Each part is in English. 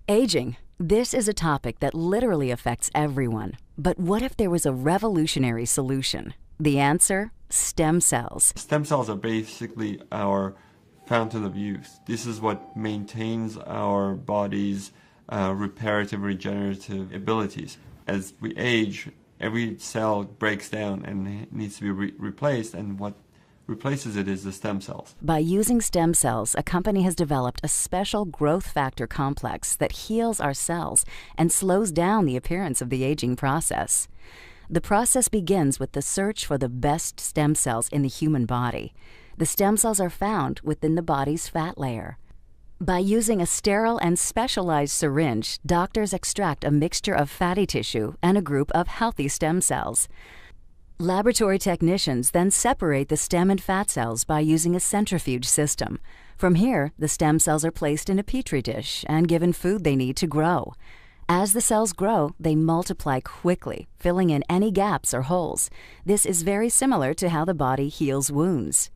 Aging. This is a topic that literally affects everyone. But what if there was a revolutionary solution? The answer? Stem cells. Stem cells are basically our fountain of youth. This is what maintains our body's reparative, regenerative abilities. As we age, every cell breaks down and needs to be replaced, and what replaces it is the stem cells. By using stem cells, a company has developed a special growth factor complex that heals our cells and slows down the appearance of the aging process. The process begins with the search for the best stem cells in the human body. The stem cells are found within the body's fat layer. By using a sterile and specialized syringe, doctors extract a mixture of fatty tissue and a group of healthy stem cells. Laboratory technicians then separate the stem and fat cells by using a centrifuge system. From here, the stem cells are placed in a petri dish and given food they need to grow. As the cells grow, they multiply quickly, filling in any gaps or holes. This is very similar to how the body heals wounds.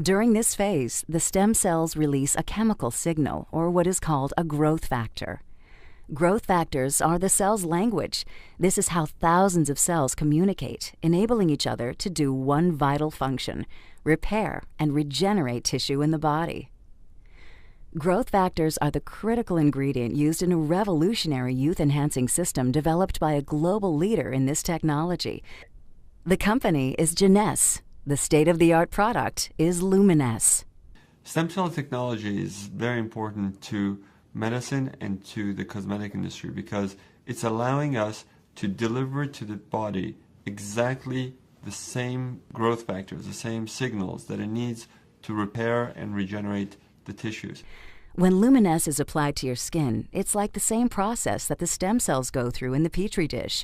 During this phase, the stem cells release a chemical signal, or what is called a growth factor. Growth factors are the cell's language. This is how thousands of cells communicate, enabling each other to do one vital function: repair and regenerate tissue in the body. Growth factors are the critical ingredient used in a revolutionary youth-enhancing system developed by a global leader in this technology. The company is jeunesse. The state-of-the-art product is LUMINESCE. Stem cell technology is very important to medicine and to the cosmetic industry because it's allowing us to deliver to the body exactly the same growth factors, the same signals that it needs to repair and regenerate the tissues. When LUMINESCE is applied to your skin, it's like the same process that the stem cells go through in the petri dish.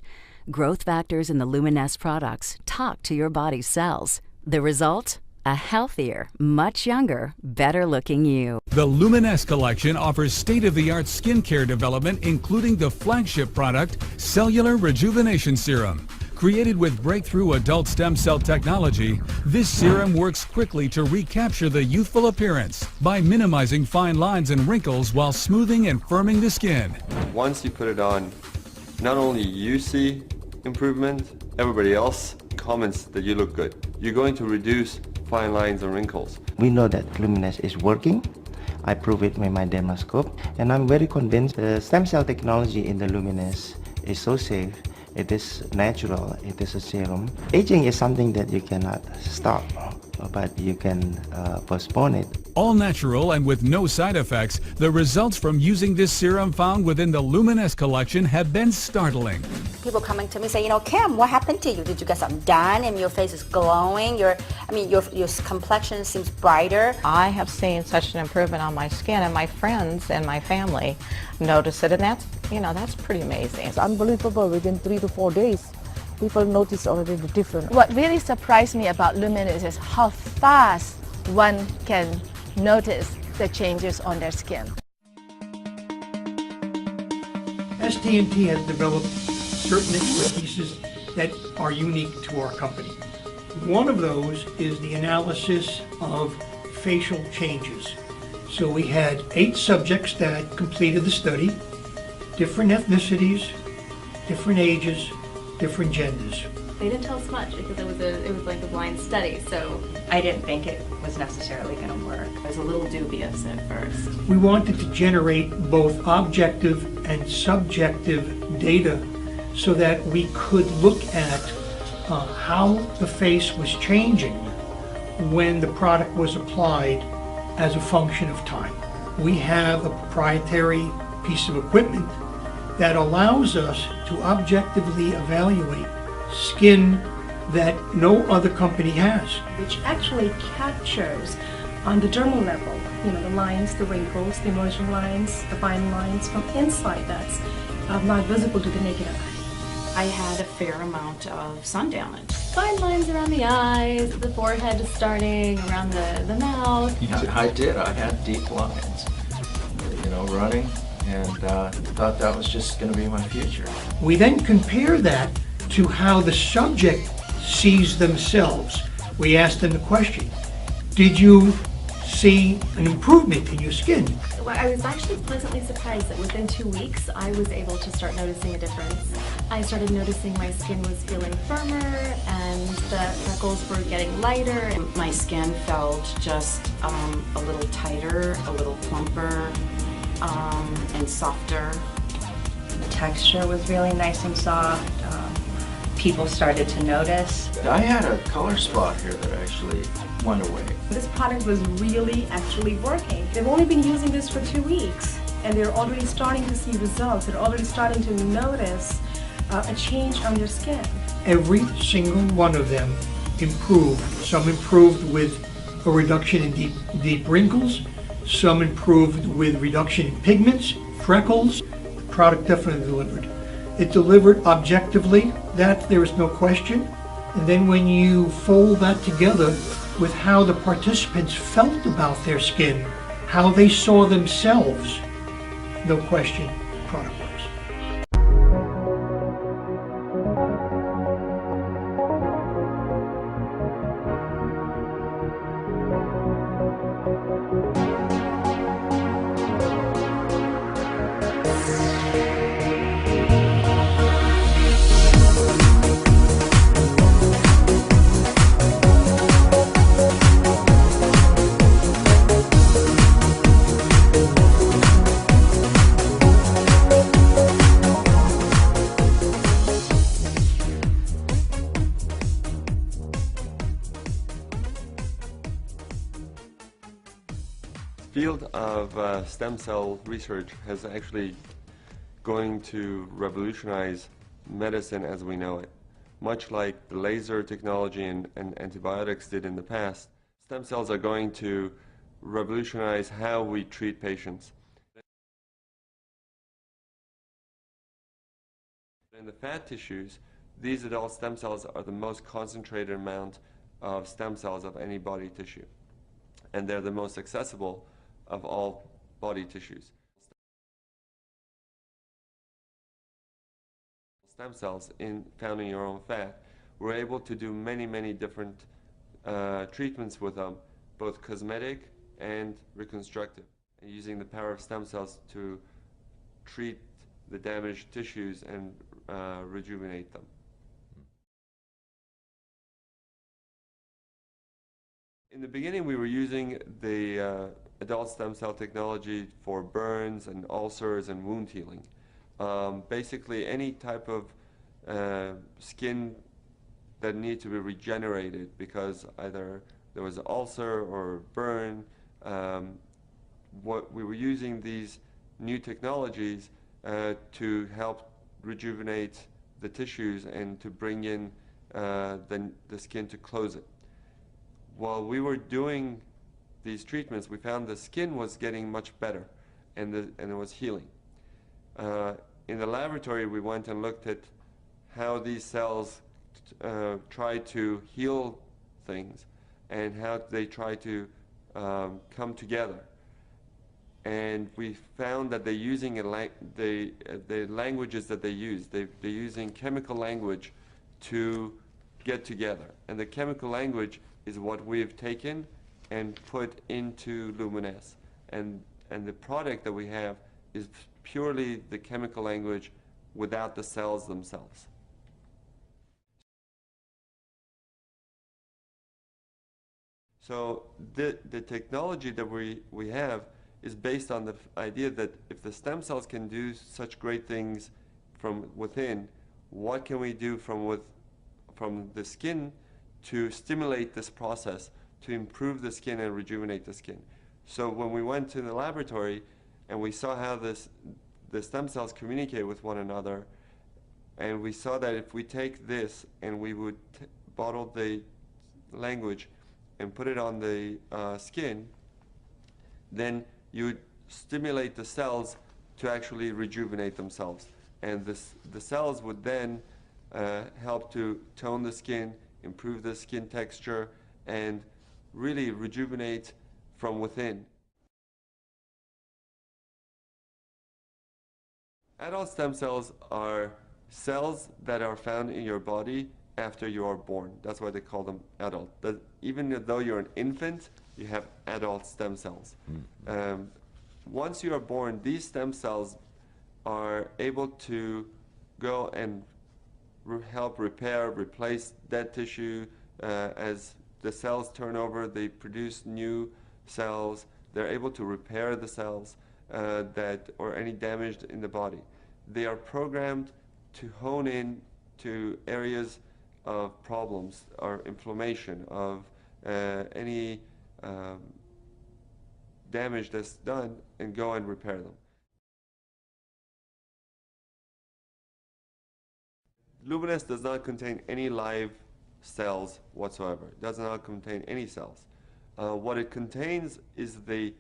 Growth factors in the LUMINESCE products talk to your body's cells. The result? A healthier, much younger, better-looking you. The LUMINESCE collection offers state-of-the-art skincare development, including the flagship product, Cellular Rejuvenation Serum. Created with breakthrough adult stem cell technology, this serum works quickly to recapture the youthful appearance by minimizing fine lines and wrinkles while smoothing and firming the skin. Once you put it on, not only you see improvement, everybody else comments that you look good. You're going to reduce fine lines and wrinkles. We know that LUMINESCE is working. I prove it with my dermoscope, and I'm very convinced the stem cell technology in the LUMINESCE is so safe. It is natural. It is a serum. Aging is something that you cannot stop, but you can postpone it. All natural and with no side effects, the results from using this serum found within the LUMINESCE collection have been startling. People coming to me say, Kim, what happened to you? Did you get something done and your face is glowing? Your complexion seems brighter. I have seen such an improvement on my skin, and my friends and my family notice it, and that's pretty amazing. It's unbelievable. Within 3 to 4 days, people notice already the difference. What really surprised me about LUMINESCE is how fast one can notice the changes on their skin. ST&T has developed certain expertises that are unique to our company. One of those is the analysis of facial changes. So we had 8 subjects that completed the study, different ethnicities, different ages, different genders. They didn't tell us much because it was like a blind study, so I didn't think it was necessarily going to work. I was a little dubious at first. We wanted to generate both objective and subjective data so that we could look at how the face was changing when the product was applied as a function of time. We have a proprietary piece of equipment that allows us to objectively evaluate skin that no other company has. Which actually captures on the dermal level, the lines, the wrinkles, the emerging lines, the fine lines from inside that's not visible to the naked eye. I had a fair amount of sun damage. Fine lines around the eyes, the forehead starting, around the mouth. Yeah, I did. I had deep lines, running, and thought that was just going to be my future. We then compare that to how the subject sees themselves. We asked them the question, did you see an improvement in your skin. Well, I was actually pleasantly surprised that within 2 weeks I was able to start noticing a difference. I started noticing my skin was feeling firmer and the freckles were getting lighter. My skin felt just a little tighter, a little plumper, and softer. The texture was really nice and soft. People started to notice. I had a color spot here that actually went away. This product was really actually working. They've only been using this for 2 weeks and they're already starting to see results. They're already starting to notice a change on their skin. Every single one of them improved. Some improved with a reduction in deep wrinkles. Some improved with reduction in pigments, freckles. The product definitely delivered. It delivered objectively, that there is no question. And then when you fold that together with how the participants felt about their skin, how they saw themselves, no question, the product works. The field of stem cell research has actually going to revolutionize medicine as we know it. Much like the laser technology and antibiotics did in the past, stem cells are going to revolutionize how we treat patients. In the fat tissues, these adult stem cells are the most concentrated amount of stem cells of any body tissue, and they're the most accessible of all body tissues. Stem cells found in your own fat, we're able to do many different treatments with them, both cosmetic and reconstructive, and using the power of stem cells to treat the damaged tissues and rejuvenate them. In the beginning, we were using the adult stem cell technology for burns and ulcers and wound healing. Basically, any type of skin that needed to be regenerated because either there was an ulcer or burn. What we were using these new technologies to help rejuvenate the tissues and to bring in the skin to close it. While we were doing these treatments, we found the skin was getting much better and it was healing. In the laboratory, we went and looked at how these cells try to heal things and how they try to come together. And we found that they're using the languages that they use. They're using chemical language to get together. And the chemical language is what we've taken and put into LUMINESCE. And the product that we have is purely the chemical language without the cells themselves. So the technology that we have is based on the idea that if the stem cells can do such great things from within, what can we do from the skin to stimulate this process, to improve the skin and rejuvenate the skin. So when we went to the laboratory and we saw how the stem cells communicate with one another, and we saw that if we take this and we would bottle the language and put it on the skin, then you would stimulate the cells to actually rejuvenate themselves. And the cells would then help to tone the skin, improve the skin texture, and really rejuvenate from within. Adult stem cells are cells that are found in your body after you are born. That's why they call them adult. Even though you're an infant, you have adult stem cells. Once you are born, these stem cells are able to go and help repair, replace dead tissue. As the cells turn over, they produce new cells. They're able to repair the cells or any damage in the body. They are programmed to hone in to areas of problems or inflammation, of any damage that's done, and go and repair them. LUMINESCE does not contain any live cells whatsoever. It does not contain any cells. What it contains is the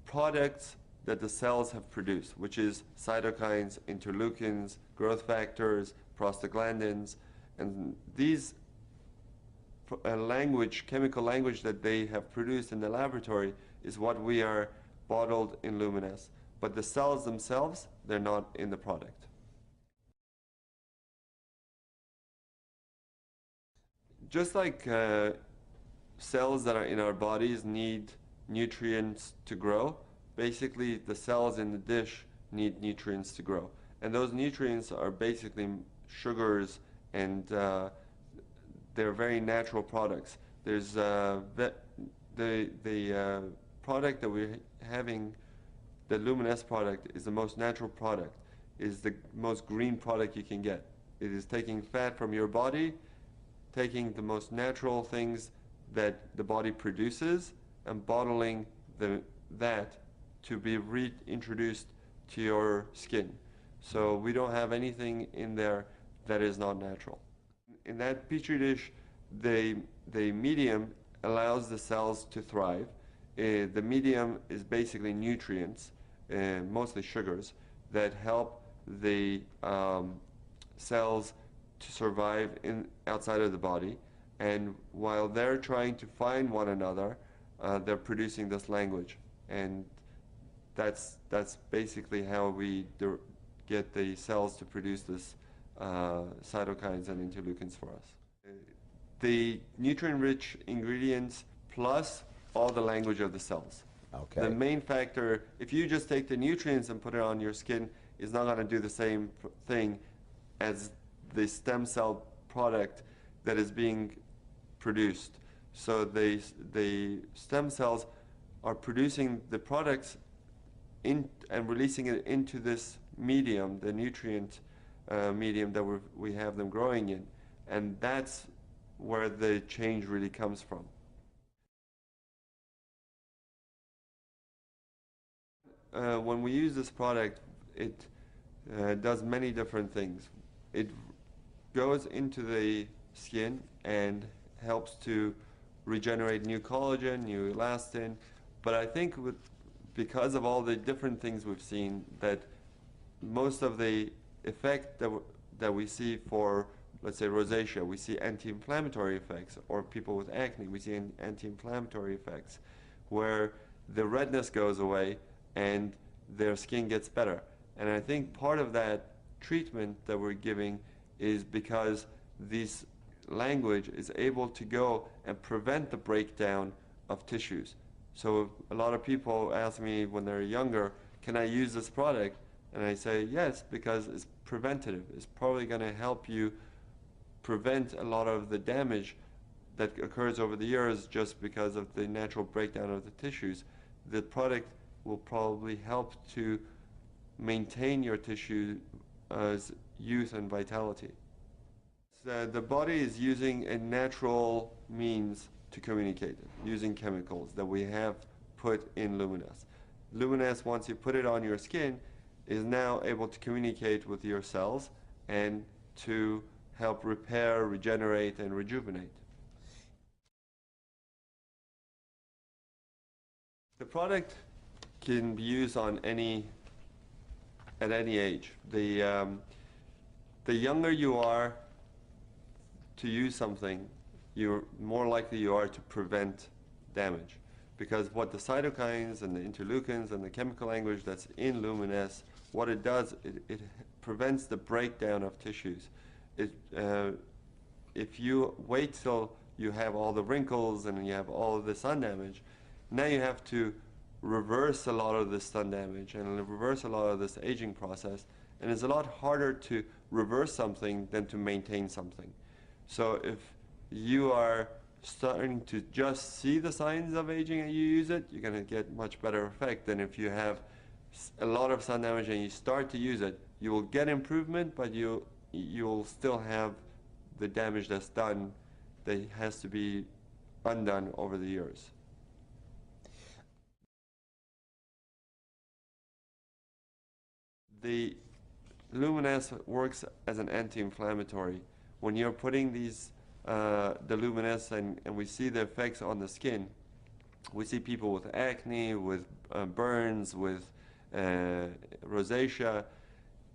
products that the cells have produced, which is cytokines, interleukins, growth factors, prostaglandins, and these chemical language that they have produced in the laboratory is what we are bottled in LUMINESCE. But the cells themselves, they're not in the product. Just like cells that are in our bodies need nutrients to grow, basically the cells in the dish need nutrients to grow. And those nutrients are basically sugars, and they're very natural products. There's the product that we're having, the LUMINESCE product, is the most natural product, is the most green product you can get. It is taking fat from your body, taking the most natural things that the body produces, and bottling that to be reintroduced to your skin. So we don't have anything in there that is not natural. In that petri dish, the medium allows the cells to thrive. The medium is basically nutrients, mostly sugars, that help the cells to survive outside of the body. And while they're trying to find one another, they're producing this language. And that's basically how we get the cells to produce this cytokines and interleukins for us. The nutrient-rich ingredients plus all the language of the cells. Okay. The main factor, if you just take the nutrients and put it on your skin, is not going to do the same thing as the stem cell product that is being produced. So the stem cells are producing the products and releasing it into this medium, the nutrient medium that we have them growing in, and that's where the change really comes from. When we use this product, it does many different things. It goes into the skin and helps to regenerate new collagen, new elastin, but I think because of all the different things we've seen, that most of the effect that we see for, let's say, rosacea, we see anti-inflammatory effects, or people with acne, we see anti-inflammatory effects, where the redness goes away and their skin gets better. And I think part of that treatment that we're giving is because this language is able to go and prevent the breakdown of tissues. So a lot of people ask me when they're younger, can I use this product? And I say yes, because it's preventative. It's probably going to help you prevent a lot of the damage that occurs over the years just because of the natural breakdown of the tissues. The product will probably help to maintain your tissue's youth and vitality. The body is using a natural means to communicate it, using chemicals that we have put in LUMINESCE. LUMINESCE, once you put it on your skin, is now able to communicate with your cells and to help repair, regenerate, and rejuvenate. The product can be used at any age. The younger you are to use something, you're more likely you are to prevent damage. Because what the cytokines and the interleukins and the chemical language that's in LUMINESCE, what it does, it prevents the breakdown of tissues. If you wait till you have all the wrinkles and you have all the sun damage, Now you have to reverse a lot of the sun damage and reverse a lot of this aging process, and it's a lot harder to reverse something than to maintain something. So if you are starting to just see the signs of aging and you use it, you're going to get much better effect than if you have a lot of sun damage and you start to use it. You will get improvement, but you'll still have the damage that's done that has to be undone over the years. The LUMINESCE works as an anti-inflammatory. When you're putting these the LUMINESCE and we see the effects on the skin, we see people with acne, with burns, with rosacea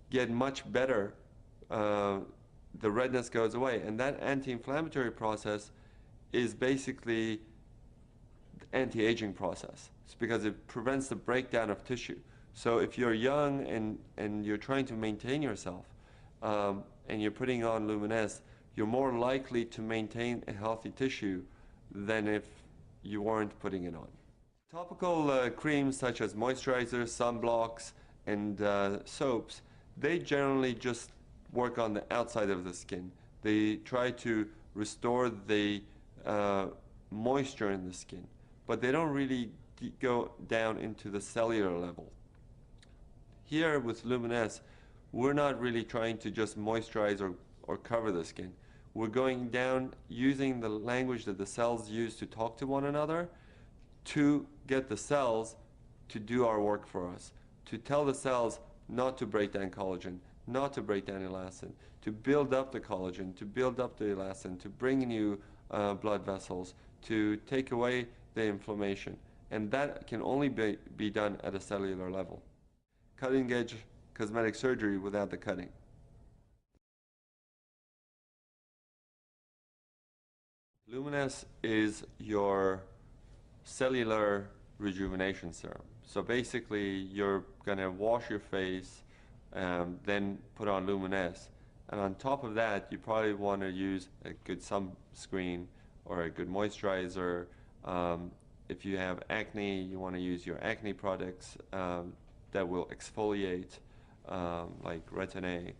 get much better. The redness goes away, and that anti-inflammatory process is basically the anti-aging process. It's because it prevents the breakdown of tissue. So if you're young and you're trying to maintain yourself and you're putting on LUMINESCE, you're more likely to maintain a healthy tissue than if you weren't putting it on. Topical creams such as moisturizers, sunblocks, and soaps, they generally just work on the outside of the skin. They try to restore the moisture in the skin, but they don't really go down into the cellular level. Here with LUMINESCE, we're not really trying to just moisturize or cover the skin. We're going down using the language that the cells use to talk to one another to get the cells to do our work for us, to tell the cells not to break down collagen, not to break down elastin, to build up the collagen, to build up the elastin, to bring new blood vessels, to take away the inflammation. And that can only be done at a cellular level. Cutting-edge cosmetic surgery without the cutting. LUMINESCE is your cellular rejuvenation serum. So basically you're going to wash your face, then put on LUMINESCE, and on top of that you probably want to use a good sunscreen or a good moisturizer. If you have acne, you want to use your acne products that will exfoliate, like Retin-A,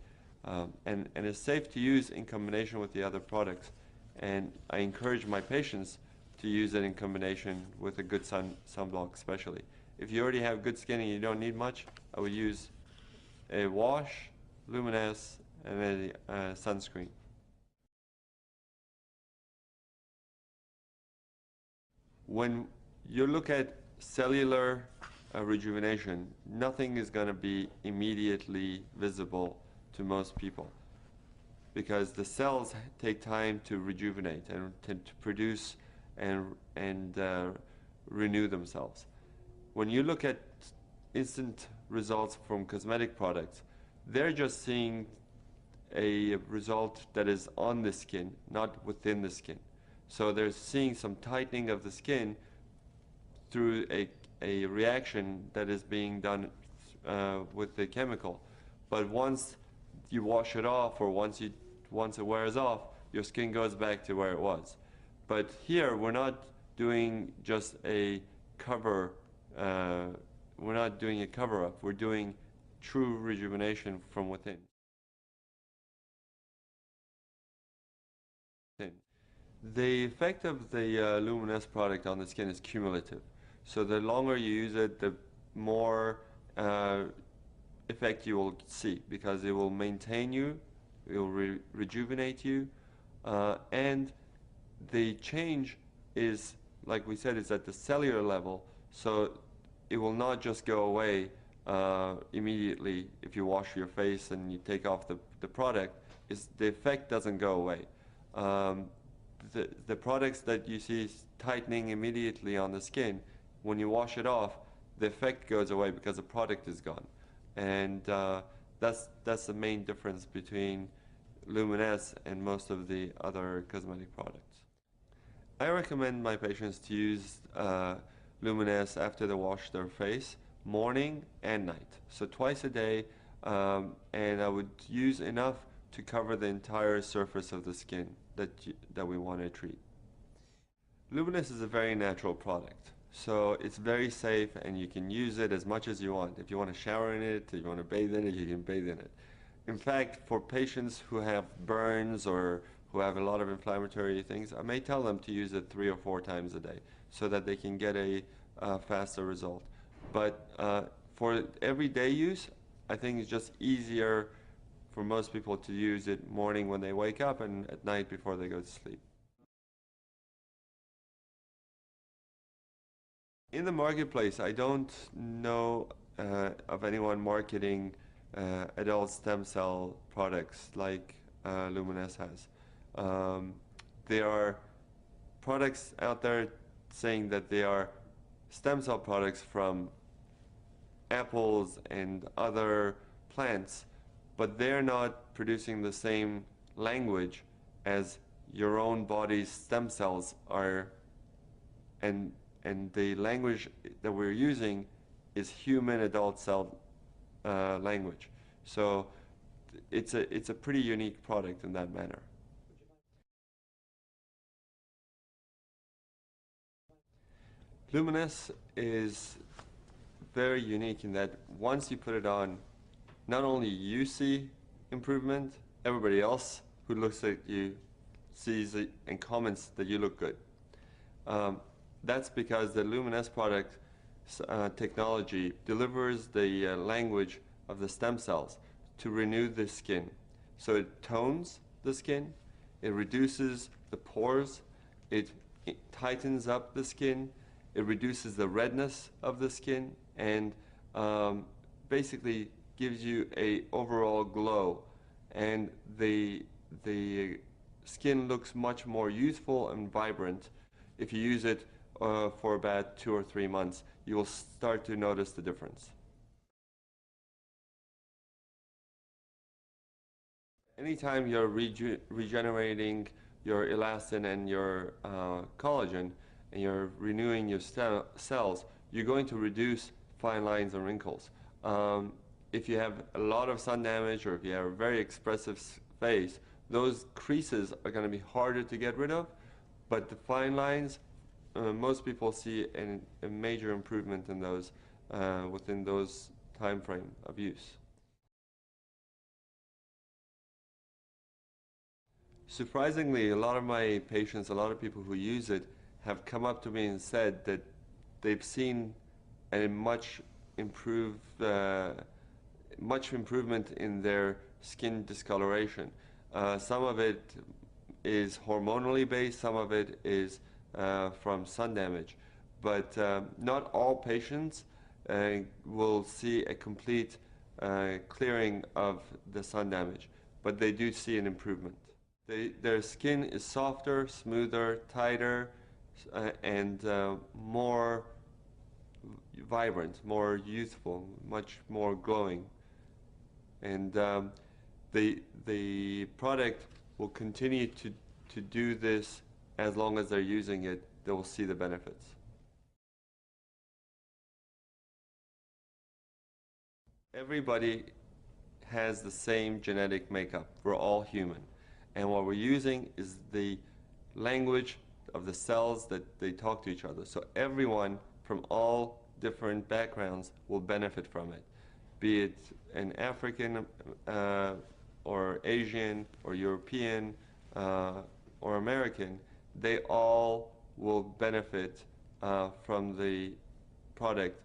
and it's safe to use in combination with the other products. And I encourage my patients to use it in combination with a good sunblock especially. If you already have good skin and you don't need much, I would use a wash, LUMINESCE, and a sunscreen. When you look at cellular rejuvenation, nothing is going to be immediately visible to most people, because the cells take time to rejuvenate and to produce and renew themselves. When you look at instant results from cosmetic products, they're just seeing a result that is on the skin, not within the skin. So they're seeing some tightening of the skin through a reaction that is being done with the chemical. But once you wash it off, or once it wears off, your skin goes back to where it was. But here we're not doing just a cover, we're not doing a cover-up, we're doing true rejuvenation from within. The effect of the LUMINESCE product on the skin is cumulative. So the longer you use it, the more effect you will see, because it will maintain you, it will rejuvenate you, and the change is, like we said, is at the cellular level, so it will not just go away immediately if you wash your face and you take off the product. The effect doesn't go away. The products that you see tightening immediately on the skin, when you wash it off, the effect goes away because the product is gone. And that's the main difference between LUMINESCE and most of the other cosmetic products. I recommend my patients to use LUMINESCE after they wash their face, morning and night. So twice a day, and I would use enough to cover the entire surface of the skin that we want to treat. LUMINESCE is a very natural product. So it's very safe, and you can use it as much as you want. If you want to shower in it, if you want to bathe in it, you can bathe in it. In fact, for patients who have burns or who have a lot of inflammatory things, I may tell them to use it 3 or 4 times a day so that they can get a faster result. But for everyday use, I think it's just easier for most people to use it morning when they wake up and at night before they go to sleep. In the marketplace, I don't know of anyone marketing adult stem cell products like LUMINESCE has. There are products out there saying that they are stem cell products from apples and other plants, but they're not producing the same language as your own body's stem cells are, and the language that we're using is human adult cell language. So it's a pretty unique product in that manner. LUMINESCE is very unique in that once you put it on, not only you see improvement, everybody else who looks at you sees it and comments that you look good. That's because the LUMINESCE product technology delivers the language of the stem cells to renew the skin. So it tones the skin, it reduces the pores, it tightens up the skin, it reduces the redness of the skin, and basically gives you a overall glow, and the skin looks much more youthful and vibrant. If you use it for about 2 or 3 months, you will start to notice the difference. Anytime you're regenerating your elastin and your collagen, and you're renewing your cells, you're going to reduce fine lines and wrinkles. If you have a lot of sun damage, or if you have a very expressive face, those creases are going to be harder to get rid of, but the fine lines, most people see a major improvement in those within those time frame of use. Surprisingly, a lot of my patients, a lot of people who use it, have come up to me and said that they've seen a much improvement in their skin discoloration. Some of it is hormonally based, some of it is from sun damage, but not all patients will see a complete clearing of the sun damage, but they do see an improvement. Their skin is softer, smoother, tighter, and more vibrant, more youthful, much more glowing. And the product will continue to do this as long as they're using it. They will see the benefits. Everybody has the same genetic makeup. We're all human. And what we're using is the language of the cells that they talk to each other. So everyone from all different backgrounds will benefit from it, be it an African or Asian or European or American. They all will benefit from the product,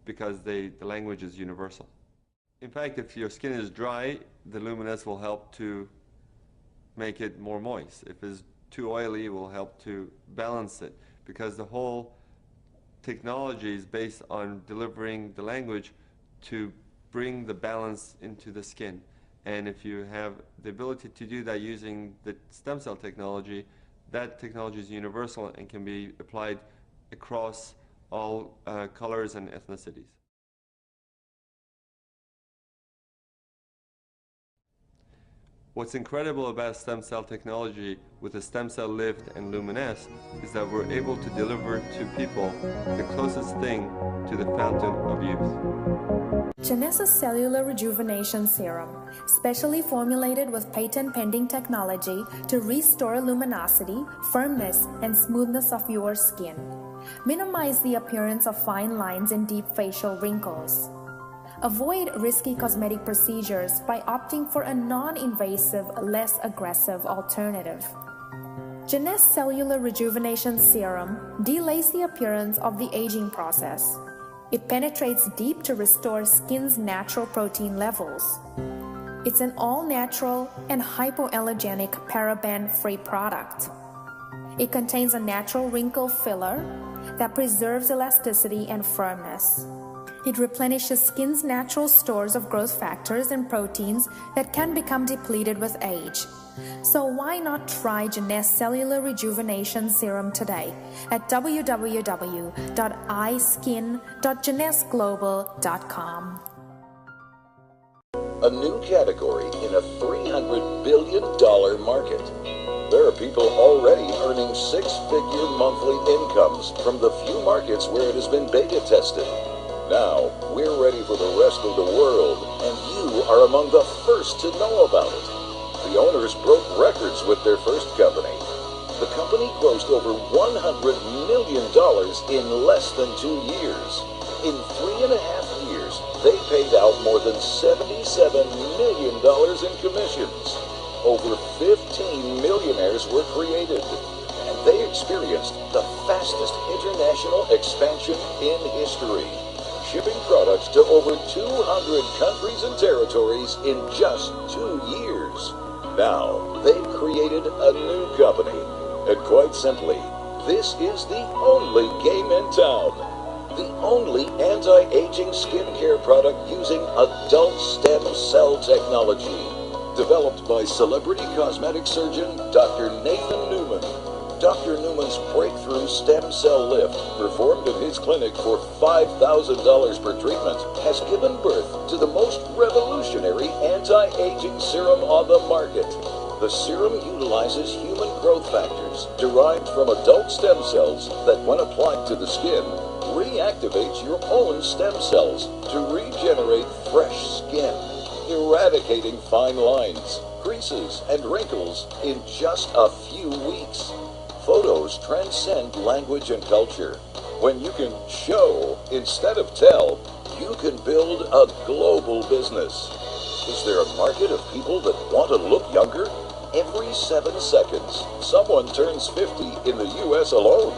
because the language is universal. In fact, if your skin is dry, the LUMINESCE will help to make it more moist. If it's too oily, it will help to balance it, because the whole technology is based on delivering the language to bring the balance into the skin. And if you have the ability to do that using the stem cell technology, that technology is universal and can be applied across all colors and ethnicities. What's incredible about stem cell technology with the stem cell lift and LUMINESCE is that we're able to deliver to people the closest thing to the fountain of youth. Jeunesse Cellular Rejuvenation Serum, specially formulated with patent-pending technology to restore luminosity, firmness, and smoothness of your skin. Minimize the appearance of fine lines and deep facial wrinkles. Avoid risky cosmetic procedures by opting for a non-invasive, less aggressive alternative. Jeunesse Cellular Rejuvenation Serum delays the appearance of the aging process. It penetrates deep to restore skin's natural protein levels. It's an all-natural and hypoallergenic paraben-free product. It contains a natural wrinkle filler that preserves elasticity and firmness. It replenishes skin's natural stores of growth factors and proteins that can become depleted with age. So why not try Jeunesse Cellular Rejuvenation Serum today at www.eyeskin.jeunesseglobal.com. A new category in a $300 billion market. There are people already earning six-figure monthly incomes from the few markets where it has been beta tested. Now, we're ready for the rest of the world, and you are among the first to know about it. The owners broke records with their first company. The company grossed over $100 million in less than 2 years. In 3.5 years, they paid out more than $77 million in commissions. Over 15 millionaires were created, and they experienced the fastest international expansion in history, shipping products to over 200 countries and territories in just 2 years. Now, they've created a new company, and quite simply, this is the only game in town. The only anti-aging skincare product using adult stem cell technology, developed by celebrity cosmetic surgeon Dr. Nathan Newman. Dr. Newman's breakthrough stem cell lift, performed in his clinic for $5,000 per treatment, has given birth to the most revolutionary anti-aging serum on the market. The serum utilizes human growth factors derived from adult stem cells that, when applied to the skin, reactivates your own stem cells to regenerate fresh skin, eradicating fine lines, creases, and wrinkles in just a few weeks. Photos transcend language and culture. When you can show instead of tell, you can build a global business. Is there a market of people that want to look younger? Every 7 seconds, someone turns 50 in the US alone.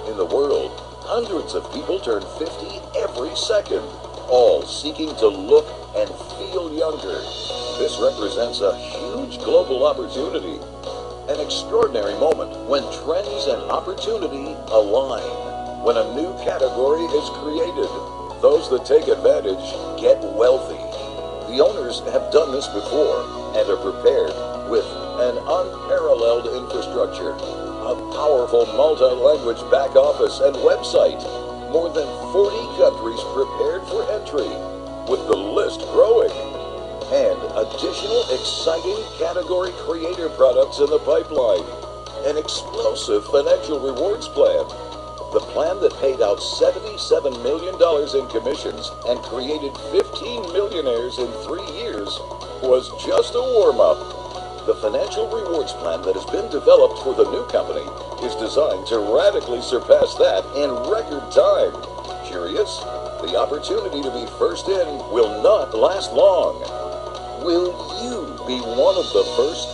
In the world, hundreds of people turn 50 every second, all seeking to look and feel younger. This represents a huge global opportunity. An extraordinary moment when trends and opportunity align. When a new category is created, those that take advantage get wealthy. The owners have done this before and are prepared with an unparalleled infrastructure, a powerful multi-language back office and website, more than 40 countries prepared for entry, with the list growing, and additional exciting category creator products in the pipeline. An explosive financial rewards plan. The plan that paid out $77 million in commissions and created 15 millionaires in 3 years was just a warm-up. The financial rewards plan that has been developed for the new company is designed to radically surpass that in record time. Curious? The opportunity to be first in will not last long. Will you be one of the first?